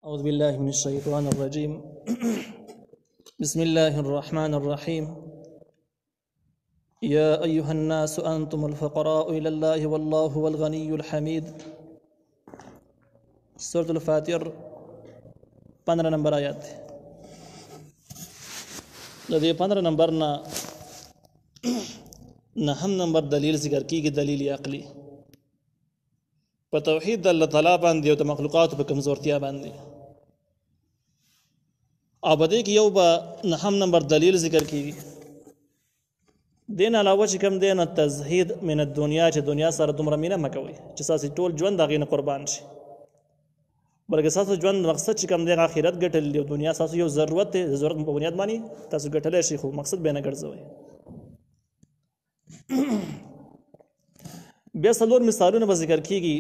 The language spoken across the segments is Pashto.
أعوذ بالله من الشيطان الرجيم بسم الله الرحمن الرحيم يا أيها الناس أنتم الفقراء إلى الله والله هو الغني الحميد. سورة الفاتر 15 نمبر آیات لدي 15 نمبر نهم نمبر دلیل ذکر کی دلیل عقلی په توحید د الله تعالی باندې او د مخلوقات په کمزورتیا باندې ابدی کې یو به نهم نمبر دلیل ذکر کیږي. دین علاوه چې کوم دین تزهید من الدنیا چې دنیا سره دومره مینه مکوي چې تاسو ټول ژوند دغه نه قربان شي، بلکې تاسو ژوند مقصد چې کوم دی آخرت ګټل دی، دنیا تاسو یو ضرورت دی، ضرورت په بنیاد باندې تاسو ګټل شي، خو مقصد به نه ګرځوي. بیا څلور مثالونه به ذکر کیږي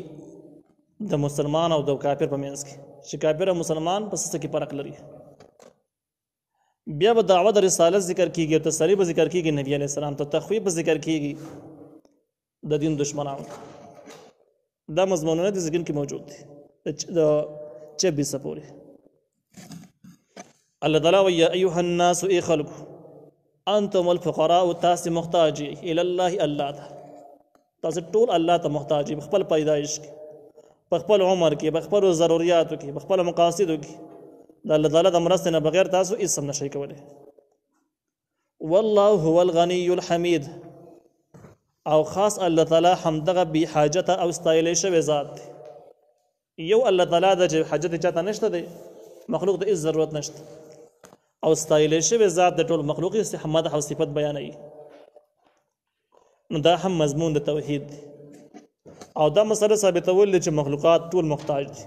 د مسلمان او د کافر په منځ کې چې کافر او مسلمان په څه کې فرق لري. بیا به دعوت رسالت ذکر کیږي او تسلی به ذکر کیږي نبی علیہ السلام ته، تخویف به ذکر کیږي د دین دشمنانو. دا مضمونونه د ذکر کې موجود دي د 26 پورې. الله تعالی ویا ایها الناس ای خلق انتم الفقراء، تاسو محتاج الى الله، الله تاسو ټول الله ته محتاج، خپل پیدایش کې، خپل عمر کې، خپل ضرورتو کې، خپل مقاصدو کې د الله تعالی د مرسته نه بغیر تاسو هیڅ هم نشئ کولی. والله هو الغنی الحمید، او خاص الله تعالی همدغه بی حاجت او استایل شوی ذات دی. یو الله تعالی د حاجت چاته نشته دی، مخلوق ته هیڅ ضرورت نشته، او استایل شوی ذات د ټول مخلوق حمد او صفت بیانوي. نو دا هم مضمون د توحید دی، او دا مسله ثابتول چې مخلوقات ټول محتاج دي،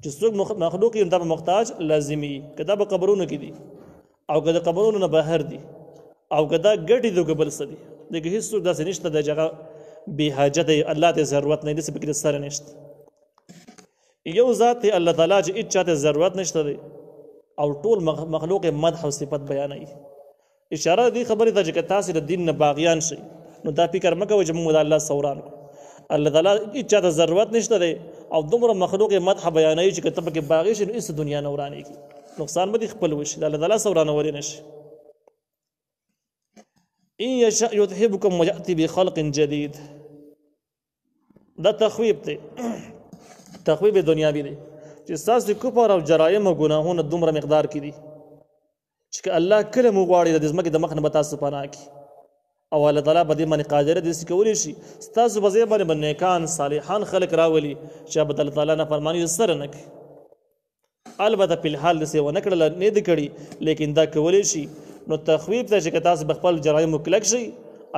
چې څوک مخلوق یې دا محتاج لازمي، کدا په قبرونو کې دي او کدا قبرونو نه بهر دي او کدا ګټي د قبل سدي، دغه هیڅ څه داسې نشته د جګه به حاجت الله ته ضرورت نه دي، څه فکر سره نشته. یو ذات الله تعالی چې هیڅ چاته ضرورت نشته دی او ټول مخلوق مدح او صفت بیانوي. اشاره دی خبره ته چې تاسو د دین نه باغیان شي، نو دا فکر مکه چې موږ د الله سوران الله تعالی هیڅ چاته ضرورت نشته دی او دومره مخلوق مدح بیانوي چې کته کې باغی شي، نو اس دنیا نه ورانه کی نقصان به خپل وشي، الله تعالی سورانه وري نشي. ان يشاء يذهبكم وياتي بخلق جديد، دا تخویب دی، تخویب دنیاوی دی چې تاسو کفر او جرایم او ګناهونه دومره مقدار کې دي چې الله کله مو غواړي د ځمکې د مخ نه تاسو پناه کی، او الله تعالی په دې باندې قادر دی چې کولی شي تاسو په ځای باندې نیکان صالحان خلق راولي چې به الله تعالی نه فرمانی سره نه کوي. البته په الحال دې ونه کړل نه دی کړی، لیکن دا کولی شي. نو تخویب ته چې تاسو خپل جرایم مکلک شي،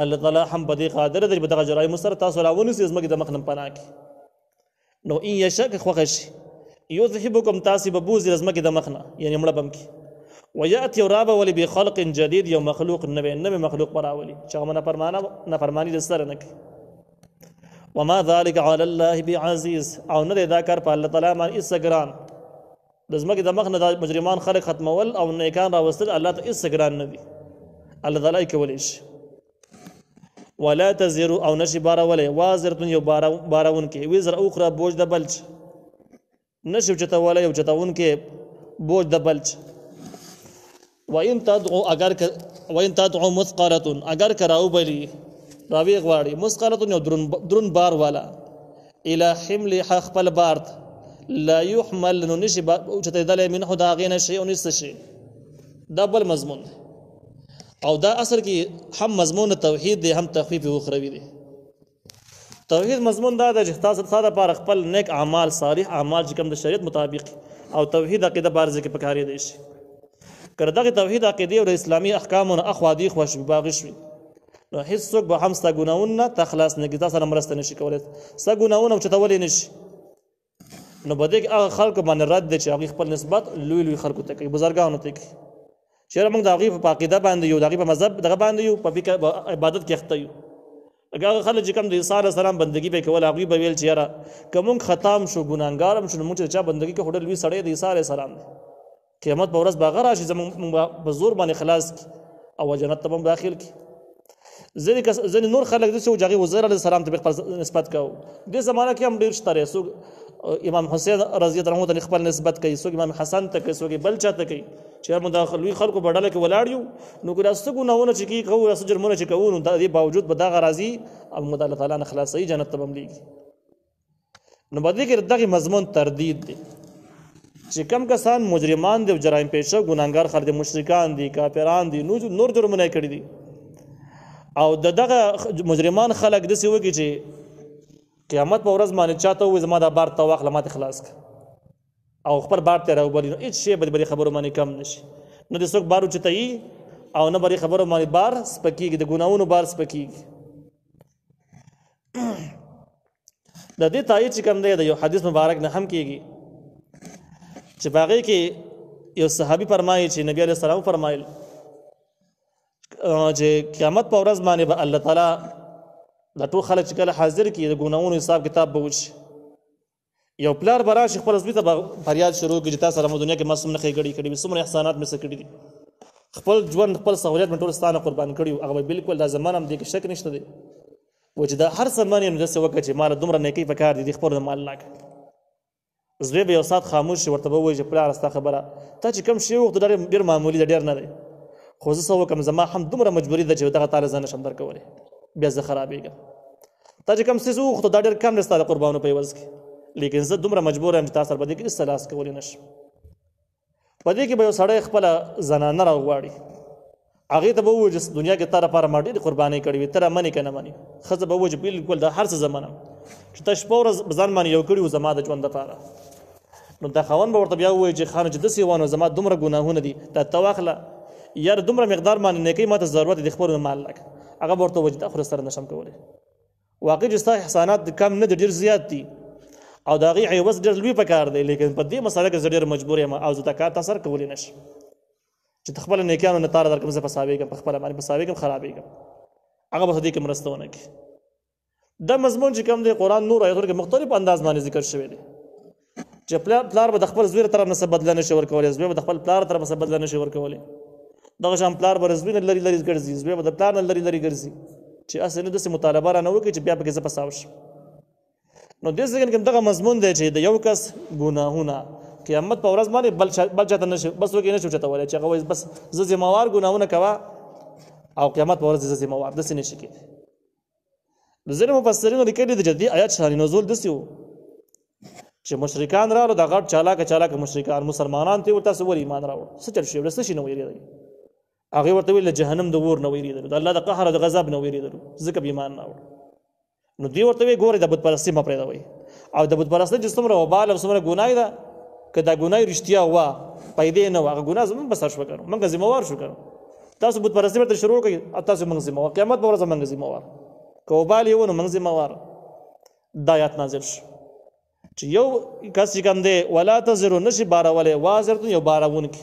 الله تعالی هم په دې قادر دی چې دغه جرایم سره تاسو راونی سي ځمکې د مخ نه پناه کی. نو ان یشاء خوښ یذهبکم، تاسو به بوز ځمکې د مخ نه یعنی مړه بم کی، وياتي رابه ولي بخلق جديد، یو مخلوق نوې مخلوق براولي چې هغه نافرمانی د سره نه کوي. وما ذلك على الله بعزيز، او نه دا کار په الله تعالی باندې هیڅ ګران. د ځمکې د مخ نه د مجرمان خلق ختمول او نیکان راوستل الله ته هیڅ ګران نه دي، الله تعالی کولی شي. ولا تزر، او نشي باراولې وازره یو باراون کې وزر اخرى بوج د بلچ، نشي چتاولې یو چتاون کې بوج د بلچ. وَإِن تَدْعُ مُثْقَلَةٌ، اگر کراو بلی راوی غواړي مثقلة یو درون بار والا، الى حمل خپل بارت، لا يحمل نو نشي چته دل منه دا غینه شی او نس شي. دا بل مضمون دی، او دا اصل کې هم مضمون توحید دی هم تخفیف اخروی دی. توحید مضمون دا د تاسو ساده پر خپل نیک اعمال صالح اعمال چې کوم د شریعت مطابق او توحید عقیده بار ځکه پکاري دی شي. کله دغه توحید عقیده او اسلامي احکام او اخوادی خوش باغ شي، نو هیڅ څوک به هم ستا ګناونه تخلاص نه کیږي، تاسو مرسته نشي کولای ستا ګناونه او چتولې نشي. نو بده هغه خلق باندې رد دي چې هغه خپل نسبت لوی خلکو ته کوي، بزرګانو ته کوي. چیرې موږ د هغه په عقیده باندې یو، د هغه په مذهب دغه باندې یو، په عبادت کې اخته یو. هغه خلک چې کوم د عیسی علیه السلام بندگی به کول، هغه به ویل چې یاره کوم ختم شو ګناګارم شو، موږ چې چا بندگی کې هډل وی سړی د عیسی علیه السلام قیامت په ورځ باغ راشي زموږ په زور باندې خلاص کی او جنت ته هم داخل کی. ځینې نور خلک داسې وو چې هغې وزیر علیه السلام ته خپل نسبت کوو. دې زمانه کې هم ډېر شته دی، څوک امام حسین رضی الله عنه ته خپل نسبت کوي، څوک امام حسن ته کوي، څوک بل چا ته کوي چې موږ د لوی خلکو په ډله کې ولاړ یو. نو که دا څه ګناهونه چې کوي کوو، څه جرمونه چې کوو، نو د دې باوجود به دغه راځي او موږ د الله تعالی نه خلاصوي، جنت ته به هم لیږي. نو په دې کې دغه مضمون تردید دی چې کم کسان مجرمان دي او جرایم پیشه ګناهګار خلک دي، مشرکان دي، کافران دي، نور جرمونه یې کړي دي، او دغه مجرمان خلک داسې وکړي چې قیامت په ورځ باندې چاته ووایي زما دا بار ته واخله ما ته خلاص کړه او خپل بار ته راوبلي، نو هېڅ شی به د بلې خبرو باندې کم نه شي. نه د څوک بار اوچتوي او نه بلې خبرو باندې بار سپکېږي، د ګناهونو بار سپکېږي. د دې تایید چې کوم دی د یو حدیث مبارک نه هم کېږي چې په هغې کې یو صحابي فرمایي چې نبي علیه السلام فرمایل چې قیامت په ورځ باندې به الله تعالی دا ټول خلک چې کله حاضر کړي د ګناهونو حساب کتاب به وشي. یو پلار به راشي خپل زوی ته به فریاد شروع کړي چې تا سره مو دنیا کې ما څومره ښې ګړې کړي وي، څومره احسانات مې څه کړي دي، خپل ژوند خپل سهولیت مې ټول ستا نه قربان کړي وو. هغه به بالکل دا زمان هم دې کې شک نشته دی و چې دا هر څه من یم داسې وکړه چې ما له دومره نیکۍ په کار دي دې خپل مال لا کړه. زوی به یو ساعت خاموش شي، ورته به ووایي چې پلاره ستا خبره تا چې کوم شی وکړو ډېر معمولي ده، ډېر نه دی، خو زه څه وکړم زما هم دومره مجبوري ده چې دغه تاله زه نشم درکولی، بیا زه خرابېږم. تا چې کوم څیز وغوښتو دا ډېر کم دی ستا د قربانو په عوض کې، لیکن زه دومره مجبور یم چې تا سره به دې کې هېڅ لاس کولی نه شم. په دې کې به یو سړی خپله زنانه راوغواړي، هغې ته به ووایي چې دنیا کې تا لپاره ما ډېرې قربانۍ کړې وي، ته را منې که نه منې. ښځه به ووایي چې بالکل دا هر څه زه منم چې ته شپه ورځ ځان باندې یو کړي وو زما د ژوند دپاره. نو دا خاوند به ورته بیا ووایي چې خانو چې داسې وانه زما دومره ګناهونه دي دا ته واخله، یا دومره مقدار باندې نیکۍ ما ته ضرورت دی خپل مال لکه. هغه به ورته ووایي چې دا خو سره نشم کولی. واقعي چې ستا احسانات کم نه دي، ډېر زیات دي او د هغې عوض ډېر لوی پکار دی، لیکن په دې مسله کې زه ډېر مجبور یم او زه دا کار تا سره کولی نه شم چې ته خپله نیکیانو نه تاله درکړم، زه فساوېږم، په خپله باندې فساوېږم، خرابېږم. هغه به په دې کې مرسته ونه کړي. دا مضمون چې کوم دی قرآن نور آیتونو کې مختلف انداز باندې ذکر شوی دی چې پلار به د خپل زوی طرف نه څه بدله نشي ورکولی، زوی به د خپل پلار طرف نه څه بدله نشي ورکولی. دغه شان پلار به د زوی نه لرې لرې ګرځي، زوی به د پلار نه لرې لرې ګرځي چې هسې نه داسې مطالبه رانه وکړي چې بیا پکې زه فساو شم. نو دې ځای کې دغه مضمون دی چې د یو کس ګناهونه قیامت په ورځ باندې بل چاته نشي بس وکړي نشي اوچتولی چې هغه وایي بس زه ذمهوار ګناهونه کوه او قیامت په ورځ زه ذمهوار، داسې نشي کېدی. ځینې مفسرینو لیکلي دي چې دې آیات شان نزول داسې و چې مشرکان راغلو، دا غټ چالاکه مشرکان مسلمانان ته ورته څه ولې ایمان راوړ، څه چل شوي څه شي نه ویرېدل. هغې ورته ویل د جهنم د اور نه ویرېدلو، د الله د قهر او د غضب نه ویرېدلو، ځکه به ایمان نه راوړ. نو دوی ورته وایي ګورئ د بت پرستي مه پرېږدوئ، او د بت پرستۍ چې څومره وبال او څومره ګناه ده، که دا ګناه رښتیا وه پیدې نه وه، هغه ګناه زموږ بسر شوه که نو موږ ذمهوار شو که نو. تاسو بت پرستي ورته شروع کړئ او تاسو موږ ذمهوار، قیامت په ورځ موږ ذمهوار، که وبال یې و نو موږ ذمهوار. دا آیات نازل شو چې یو کس چې کوم دی ولا تزرو نشي بارولی وازرتون یو باروونکي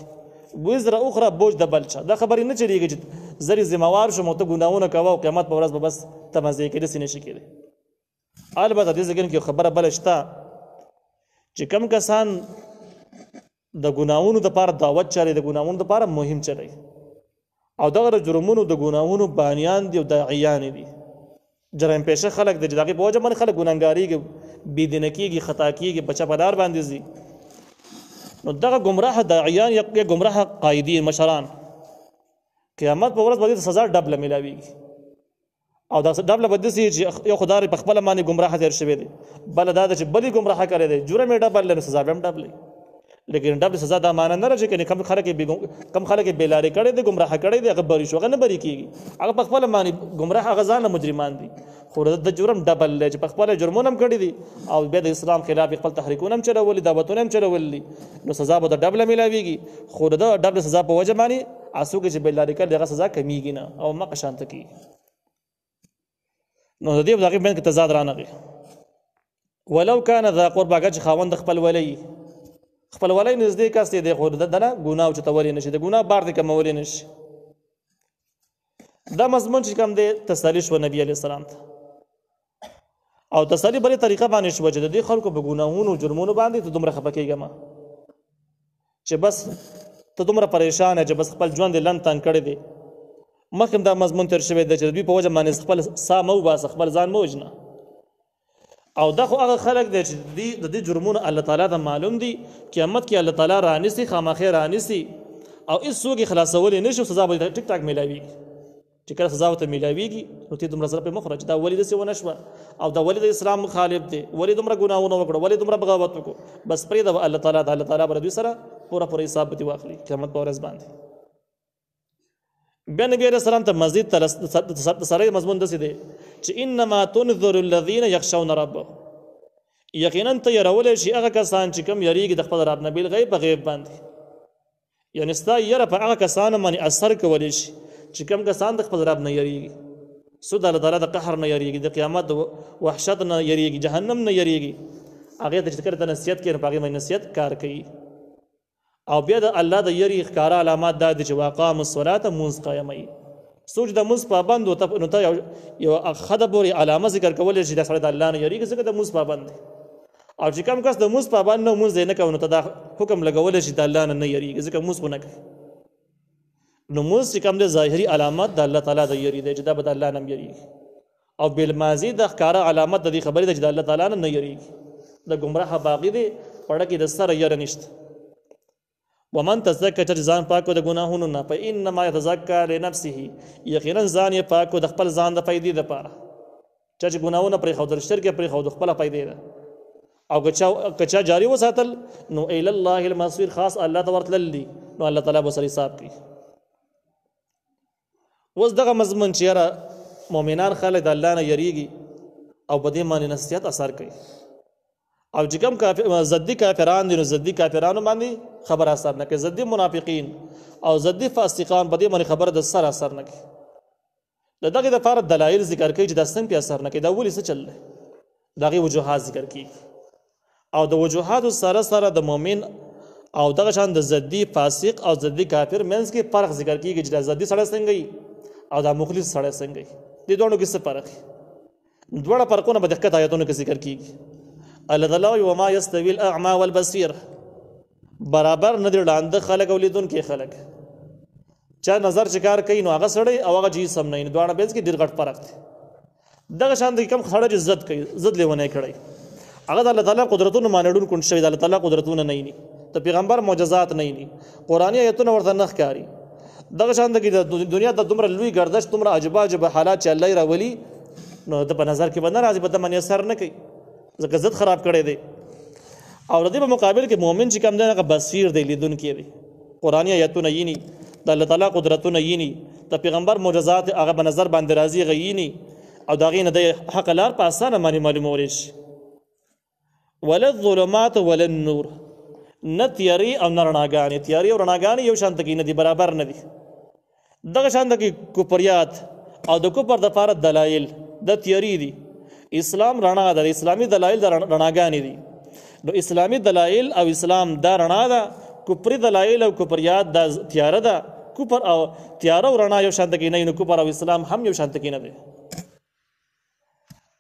وزر اخرى بوج د بل چا. دا خبرې نه چلېږي چې زه یې ذمهوار شم او ته ګناهونه کوه او قیامت په ورځ به بس ته مزې کوې، داسې نشي کېدی. البته دې ځای کې خبره بله شته چې کم کسان د ګناهونو دپاره دعوت چلوي، د ګناهونو دپاره مهم چلوي او دغه جرمونو د ګناهونو بانیان دي او داعیان دي، جرایم پیشه خلک دي چې د هغې په وجه باندې خلک ګناهګارېږي، بېدینه کېږي، خطا کېږي، بچه په لار باندې ځي. نو دغه ګمراه داعیان یا ګمراه قایدین مشران قیامت په ورځ به دې ته سزا ډبله میلاویږي، او دا ډبله به داسې چې یو خدای په خپله باندې ګمراه تېر شوی دی، بله دا ده چې بل یې ګمراه کړی دی، جرم یې ډبل دی نو سزا به هم ډبل. لیکن ډبل سزا دا معنی نه راځي چې کم خلک یې بېلارې کړی دی، ګمراه کړی دی، هغه بری شو، هغه نه بری کېږي، هغه په خپله باندې ګمراه هغه ځانه مجرمان دي، خو د جرم ډبل دی چې په خپله جرمونه هم کړي دي او بیا د اسلام خلاف خپل تحریکونه هم چلولي، دعوتونه هم چلولي، نو سزا به د ډبله میلاویږي. خو د ډبل سزا په وجه باندې څوک چې بېلارې کړي هغه سزا کمیږي نه او مقه شانته کېږي. نو د دې په هغې منځ کې تضاد رانغی. ولو کان ذا قربا، اګر چې خاوند د خپل ولی نږدې کس دی خو د نه ګناه اوچتولی نه شي، د ګناه بار دې کمولی نه شي. دا مضمون چې کوم دی تسلي شوه نبي علیه السلام ته، او تسلي بلې طریقه باندې شوه چې د دې خلکو په ګناهونو جرمونو باندې ته دومره خفه کېږه مه چې بس ته دومره پریشان یې چې بس خپل ژوند یې لنډ تنګ کړی دی مخکې دا مضمون تیر شوی دی چې دوی په وجه باندې خپل ساه مه وباسه، خپل ځان مه وژنه. او دا خو هغه خلک دی چې د دې جرمونه الله تعالی ته معلوم دي، قیامت کې الله تعالی رانیسي، خامخې رانیسي او هېڅوک یې خلاصولی نه شي، سزا به یې ټیک ټاک میلاویږي. چې کله سزا ورته میلاویږي نو ته دومره زړه پرې مه خوره چې دا ولې داسې ونه شوه او دا ولې د اسلام مخالف دی، ولې دومره ګناهونه وکړه، ولې دومره بغاوت وکړو. بس پرېږده الله تعالی ته، الله تعالی به دوی سره پوره پوره حساب به دې واخلي قیامت په ورځ باندې. بیا نبی علیه السلام ته مزید سره مضمون داسې دی چې انما تنذر الذین یخشون ربهم، یقینا ته یرولی شي هغه کسان چې کوم یریږي د خپل رب نه بالغیب په غیب باندې. یعنې ستا یره په هغه کسانو باندې اثر کولی شي چې کوم کسان د خپل رب نه یریږي، څو د الله تعالی د قهر نه یریږي، د قیامت د وحشت نه یریږي، جهنم نه یریږي. هغې ته چې کله ته نصیحت کوي نو په هغې باندې نصیحت کار کوي. او بیا د الله د یری ښکاره علامات دا دي چې واقاموا الصلاة مونځ قایموي. څوک چې د مونځ پابند و نو ته یو ښه پورې علامه ذکر کولی شي دا سړی د الله نه یریږي ځکه د مونځ پابند دی. او چې کوم کس د مونځ پابند نه مونځ دی نه کوي نو ته دا حکم لګولی شي د الله نه نه یریږي ځکه مونځ خو نه کوي. نو مونځ چې کوم دی ظاهري علامت د الله تعالی د یری دی چې دا به د الله نه هم یریږي، او بالماضي د ښکاره علامت د دې خبرې ده چې د الله تعالی نه نه یریږي. د ګمراه باغي دی پړه کې د سره یره نشته. ومن تزکه چې ځان پاکو د ګناهونو نه فانما یتزکا لنفسه، یقینا ځان یې پاکو د خپل ځان د فایدې دپاره. چا چې ګناهونه پرېښودل، شرک یې پرېښود، خپله فایدې ده. او که چا جاري وساتل نو الی الله المصیر، خاص الله ته ورتلل دي نو الله تعالی به ورسره حساب کوي. اوس دغه مضمون چې یاره مؤمنان خلک د الله نه یریږي او په دې باندې نصیحت اثر کوي، او چې کوم ضدي کافران دي نو ضدي کافرانو باندې خبر اثر نه کوي، ضدي منافقین او ضدي فاسقان په دې باندې خبره د سر اثر نه کوي. د دغې دپاره دلایل ذکر کوي چې دا څنګه پې اثر نه کوي، دا ولې څه چل دی، د هغې وجوهات ذکر کېږي. او د وجوهاتو سره سره د مؤمن او دغه شان د ضدي فاسق او ضدي کافر منځ کې فرق ذکر کېږي چې دا ضدي سړی څنګه وي او دا مخلص سړی څنګه وي. دې دواړو کې څه فرق وي؟ دواړه فرقونه به د ښکته آیتونو کې ذکر کېږي. الله تعالی وایي وما یستوي الاعمى والبصیر، برابر نه دي ړانده خلک او لیدونکي خلک. چا نظر چې کار کوي نو هغه سړی او هغه جسم نه، دواړه منځ کې ډېر غټ فرق دی. دغه شان د کوم سړی چې ضد کوي، ضد لیونی کړی، هغه د الله تعالی قدرتونو باندې ډون شوی، د الله تعالی قدرتونه نه ویني، د پیغمبر معجزات نه ویني، قرآني آیتونه ورته نه ښکاري. دغه شان د دنیا د دومره لوی ګردش، دومره عجبه عجبه حالات چې الله یې راولي نو د په نظر کې به نه راځي، په ده باندې اثر نه کوي ځکه ضد خراب کړی دی. او د دې په مقابل کې مؤمن چې کوم دی هغه بصیر دی، لیدونکی دی، قرآني آیتونه ویني، د الله تعالی قدرتونه ویني، د پیغمبر معجزات هغه په نظر باندې راځي، هغه ویني او د هغې نه د حق لار په اسانه باندې معلومولی شي. ولا الظلمات ولا النور، نه تیارې او نه رڼاګانې، تیارې او رڼاګانې یو شان ته کې نه دي، برابر نه دي. دغه شان ته کې کفریات او د کفر دپاره دلایل د تیارې دي، اسلام رڼا ده، د اسلامي دلایل د رڼاګانې دي. نو اسلامي دلایل او اسلام دا رڼا ده، کفري دلایل او کفریات دا تیاره ده. کفر او تیاره او رڼا یو شان ته کې نه، نو کفر او اسلام هم یو شان ته کې نه دی.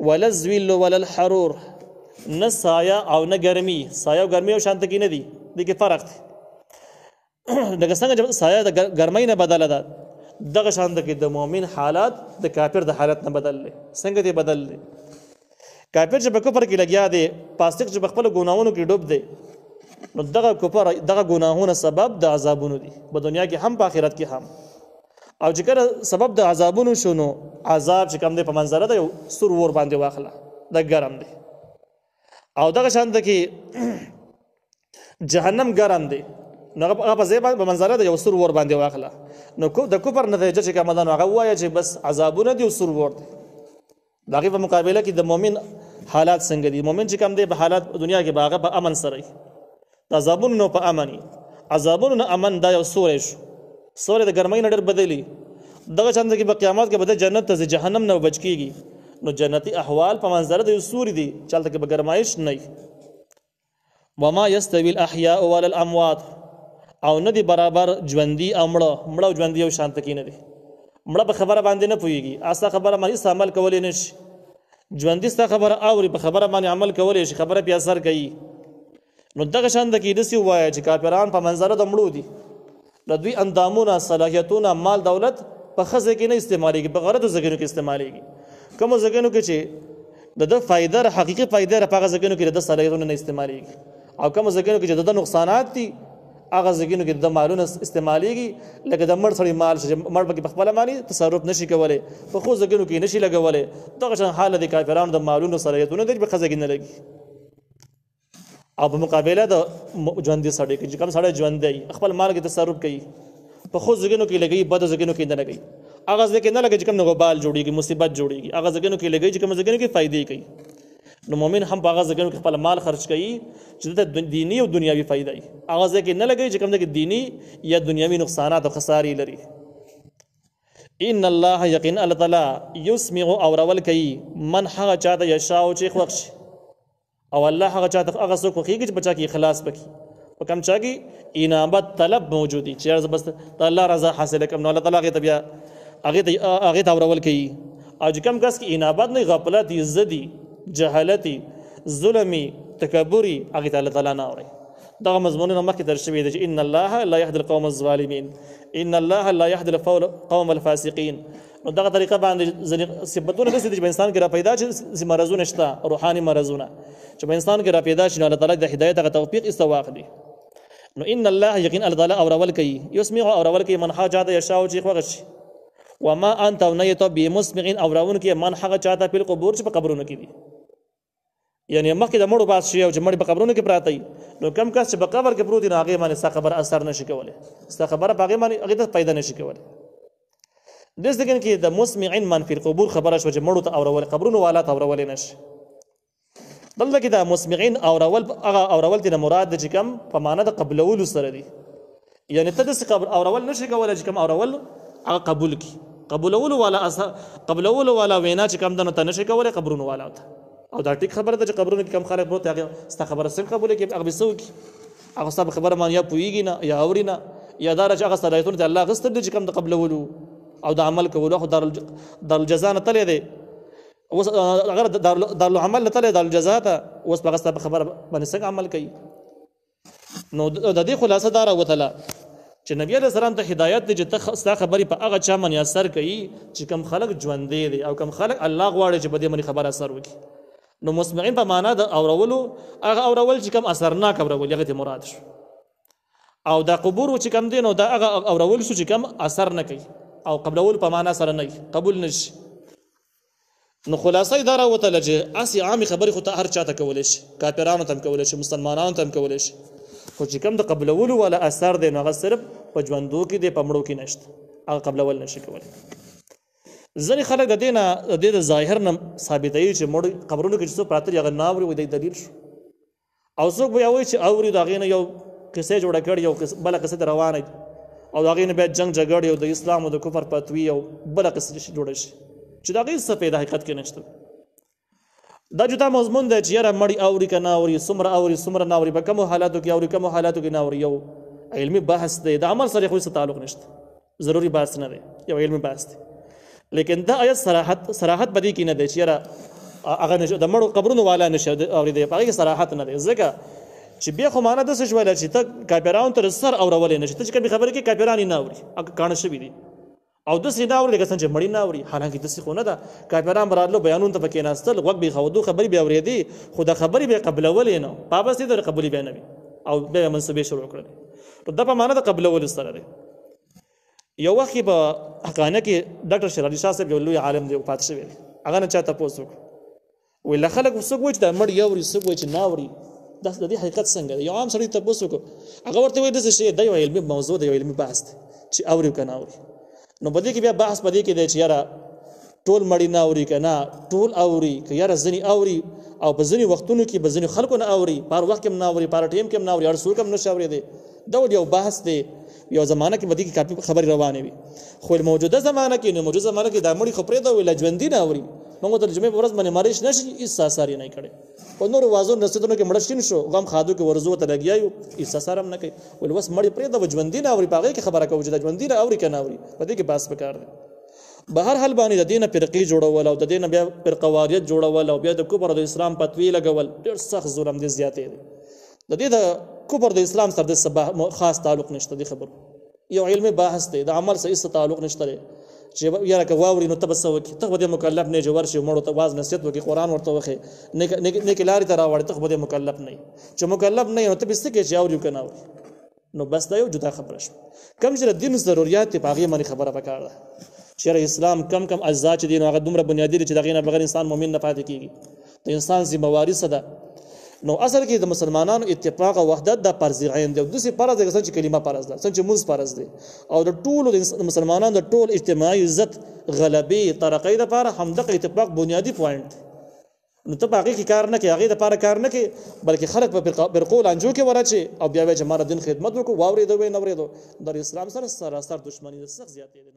ولا الذل ولا الحرور، نه سایه او نه ګرمي، سایه او ګرمي یو شان ته کې نه دي، دې کې فرق دی. لکه څنګه چې سایه د ګرمۍ نه بدله ده، دغه شان د کې د مؤمن حالات د کافر د حالت نه بدل دی. څنګه دی بدل دی؟ کافر چې په کفر کې لګیا دی، فاسق چې په خپلو ګناهونو کې ډوب دی، نو دغه کفر دغه ګناهونه سبب د عذابونو دي، په دنیا کې هم په آخرت کې هم. او چې کله سبب د عذابونو شو نو عذاب چې کوم دی په منظره ده یو سور ور باندې واخله، د ګرم دی. او دغه شان ده کې جهنم ګرم دی، نو هغه په ځای باندې په منظره ده یو سور ور باندې واخله. نو د کفر نتیجه چې کومه ده نو هغه ووایه چې بس عذابونه دي او سور ور دی. د هغې په مقابله کې د مؤمن حالات څنګه دي؟ مؤمن چې کوم دی په حالات دنیا کې به هغه په امن سره وي، د عذابونو نه په امن وي. عذابونو نه امن دا یو سوری شو، سوری د ګرمۍ نه ډېر بدلي. دغه شان کې په قیامت کې به د جنت ته ځي، جهنم نه بچ کېږي. نو جنتی احوال په منظره د یو سوري دي، چلته کې به ګرمایش نه وي. وما یستوي الاحیاء ولا الاموات، او نه دي برابر ژوندي او مړه. مړه او ژوندي یو شان ته کې نه دي. مړه په خبره باندې نه پوهېږي، ستا خبره باندې هېڅ عمل کولی نه شي. ژوندي ستا خبره اوري، په خبره باندې عمل کولی شي، خبره پې اثر کوي. نو دغه شان د کې داسې ووایه چې کافران په منظره د مړو دي، د دوی اندامونه، صلاحیتونه، مال دولت په خزه کې نه استعمالېږي، په غلطو ځایونو کې استعمالېږي. کومو ځایونو کې چې د فائدہ حقيقي فائدہ په هغه ځایونو کې د صلاحیتونو نه استعمالېږي، او کومو ځایونو کې چې د نقصانات دي هغه ځایونو کې د مالونو استعمالېږي، لکه د مړ سړي مال چې مړ پکې په خپله مالي تصرف نشي کولی، په ښو ځایونو کې نشي لګولی. دغه شان حال د کافرانو د مالونو صلاحیتونو دی چې په ښځه کې نه لګي. او په مقابله د ژوندي سړي کې چې کوم سړی ژوندی خپل مال کې تصرف کوي، په ښو ځایونو کې لګوي، بدو ځایونو کې نه لګوي. هغه ځای کې نه لګي چې کوم غبال جوړېږي، مصیبت جوړېږي، هغه ځایونو کې لګوي چې کوم ځایونو کې فایدې کوي. نو مؤمن هم په هغه ځایونو کې خپل مال خرج کوي چې د دینی او دنیوي فایده وي. هغه ځای کې نه لګوي چې کوم ځای کې دینی یا دنیوي نقصانات او خسارې لري. ان الله یقینا الله تعالی یسمع اورول کوي من هغه چاته یشاء چې خوښ، او الله هغه چاته هغه څوک خوښیږي چې بچا کې اخلاص وکړي، په کوم چا کې انابت طلب موجودي چې بس الله رضا حاصل کوم. نو الله تعالی هغه ته بیا هغه ته اورول کوي. او چې کوم کس کې انابت نه، غفلت، عزتي، جهالتي، ظلمي، تکبري، هغه ته الله تعالی نه اوري. دغه مضمونونه مخکې در شوي دي چې ان الله لا يهدي القوم الظالمين، ان الله لا يهدي القوم الفاسقين. نو دغه طریقه باندې ځینې صفتونه داسې دي چې په انسان کې را پیدا شي، مرضونه شته، روحاني مرضونه چې په انسان کې را پیدا شي، نو الله تعالی د هدایت هغه توفیق استواخلي. نو ان الله یقین الله تعالی اورول کوي، یسمع اورول کوي من حاجات یشاء چې خوښ، وما انت ونیت بمسمع اورون کې من حق چاته په قبور چې په قبرونو کې دي، یعنی مخکې د مړو باس شي او چې مړي په قبرونو کې پراته وي. نو کم کس چې په قبر کې پروت دي نو هغې باندې ستا خبره اثر نشي کولی، ستا خبره په هغې باندې هغې ته پیدا نشي کولی. داسې دګن کې د مسمعین من فی القبور خبره شوه چې مړو ته اورول، قبرونو والا ته اورولې نشي. دلته کې د مسمعین اورول هغه اورول دي نه مراد چې کم په معنا د قبلولو سره دي، یعنی ته داسې اورول نشي کولی چې کم اورول هغه قبول کړي. قبولولو والا وینا چې کم ده نو ته نشي کولی قبرونو والا ته. او دا ټیک خبره ده چې قبرونو کې کم خلک پروت هغه ستا خبره څنګه قبوله کړي، هغه به څه وکړي، هغه ستا په خبره باندې یا پوهېږي نه یا اوري نه، یا دا چې هغه صلاحیتونه د الله اخیستل دي چې کم د قبلولو او د عمل کولو. خو دارالجزا نه تللی دی، اوس هغه دارالعمل نه تللی، دارالجزا ته اوس په هغه ستا په خبره باندې څنګه عمل کوي. نو د دې خلاصه دا راوتله چې نبی علیه السلام ته هدایت دی چې ته ستا خبرې په هغه چا باندې اثر کوي چې کم خلک ژوندی دي او کم خلک الله غواړي چې په دې باندې خبره اثر وکړي. نو مسمعین په معنا د اورولو هغه اورول چې کم اثرناک اورول هغه ته مراد شو، او دا قبور چې کم دی نو دا هغه اورول شو چې کم اثر نه کوي، او قبلول په معنا سره نه قبول نشي. نو خلاصه دا راوتله چې اسی عامي خبرې خو ته هر چاته کولی شي، کافرانو ته هم کولی شي، مسلمانانو ته هم کولی شي، خو چې کم د قبلولو والا اثر دی نو هغه صرف په ژوندو کې دی، په مړو کې نشته، هغه قبلول نشي کولی. ځینې خلک د دې نه د دې د ظاهر نه ثابتوي چې مړ قبرونو کې چې څوک پراته دي هغه نه اوري، وایي دی دلیل شو. او څوک بیا وایي چې اوري، د هغې نه یو قصې جوړه کړې، یو بله قصه ته روانه دي، او د هغې نه بیا جنګ جګړې او د اسلام او د کفر فتوي او بله قصه جوړه شي چې د هغې څه فایده حقیقت کې نشته. دا جدا مضمون دی چې یاره مړي اوري که نه اوري، څومره اوري څومره نه اوري، په کومو حالاتو کې اوري کومو حالاتو کې نه اوري، یو علمي بحث دی، د عمل سره خو هېڅ تعلق نشته، ضروري بحث نه دی، یو علمي بحث دی. لیکن دا آیت صراحت بدی کې نه دی چې یاره هغه د مړو قبرونو والا نشي اورېدی، په هغې کې صراحت نه دی، ځکه چې بیا خو معنا داسې شوله چې ته کافرانو ته سر اورولې نشي، ته چې کومې خبرې کې کافران یې نه اوري، هغه کاڼه شوي دي، او داسې نه اوري لکه څنګه چې مړي نه اوري. حالانکې داسې خو نه ده، کافران به راتلو بیانونو ته به کېناستل، غوږ به یې ښودو، خبرې به یې اورېدې، خو د خبرې به یې قبلولې نه، پابست یې د قبولې بیا نه وي، او بیا یې منصبې شروع کړلې. نو دا په معنا د قبلولو سره دی. یو وخت کې په حقانیه کې ډاکټر شیر علي شاه صاحب یو لوی عالم دی، وفات شوی دی، هغه نه چا تپوس وکړو، وایي له خلک څوک وایي چې دا مړ اوري، څوک وایي چې نه اوري، دا د دې حقیقت څنګه دی؟ یو عام سړي تپوس وکړو، هغه ورته وایي داسې شی دا یو علمي موضوع دی، یو علمي بحث دی چې اوري که نه اوري. نو په دې کې بیا بحث په دې کې دی چې یاره ټول مړي نه اوري که نه ټول اوري، که یاره ځینې اوري او په ځینې وختونو کې به ځینې خلکو نه اوري، په هر وخت کې هم نه اوري، په هر ټایم کې هم نه اوري، هر څوک هم نشي اورېدی. دا یو بحث دی، یو زمانه کې به دې کې کافي خبرې روانې وي. خو موجوده زمانه کې دا مړي خو پرېږده وایي لا ژوندي نه اوري. موږ ته د جمعې په ورځ باندې مریض نه شي، هېڅ اثر یې نه کړی، په نورو وازونو رسېدونو کې مړه شین شو، غم خادو کې ورزو ته لګیا یو، هېڅ اثر هم نه کوي. وایي اوس مړي پرېږده وایي ژوندي نه اوري، په هغې کې خبره کوو چې دا ژوندي نه اوري که نه اوري، په دې کې بحث پکار دی. به هر حال باندې د دې نه فرقې جوړول او د دې نه بیا فرقواریت جوړول او بیا د کفر او د اسلام فتوی لګول ډېر سخت ظلم دی، زیاتې دی. د دې د کفر د اسلام سره د خاص تعلق نشته، دې خبرو یو علمي بحث دی، د عمل سره هېڅ تعلق نشته دی چې یاره که واوري نو ته به څه وکړي ته به د مکلف نه چې ورشي مړو ته واز نصیحت وکړي قرآن ورته وښیې نیکې لارې ته راوړې ته خو به د مکلف نه یې چې مکلف نه یې نو ته به څه کوې چې اوري که نه اوري نو بس دا یو جدا خبره شوه کوم چې د دین ضروریات دي په هغې باندې خبره پکار ده چې اسلام کم اجزا چې دي نو هغه دومره بنیادي دي چې د هغې نه بغیر انسان مؤمن نه پاتې کېږي د انسان ذمهواري څه ده نو اصل کې د مسلمانانو اتفاق او وحدت د فرض عین دی داسې فرض دی څنګه چې کلمه فرض ده څنګه چې مونځ فرض دی او د ټولو د مسلمانانو د ټول اجتماعي عزت غلبې ترقۍ دپاره همدغه اتفاق بنیادي پوینټ دی نو ته په هغې کې کار نه کوې هغې دپاره کار نه کوې بلکې خلک په فرقو لانجو کې ورچې او بیا وایي چې ما د دین خدمت وکړو واورېدو ویې نه اورېدو د اسلام سره سراسر دښمني ده سخت زیاتې دی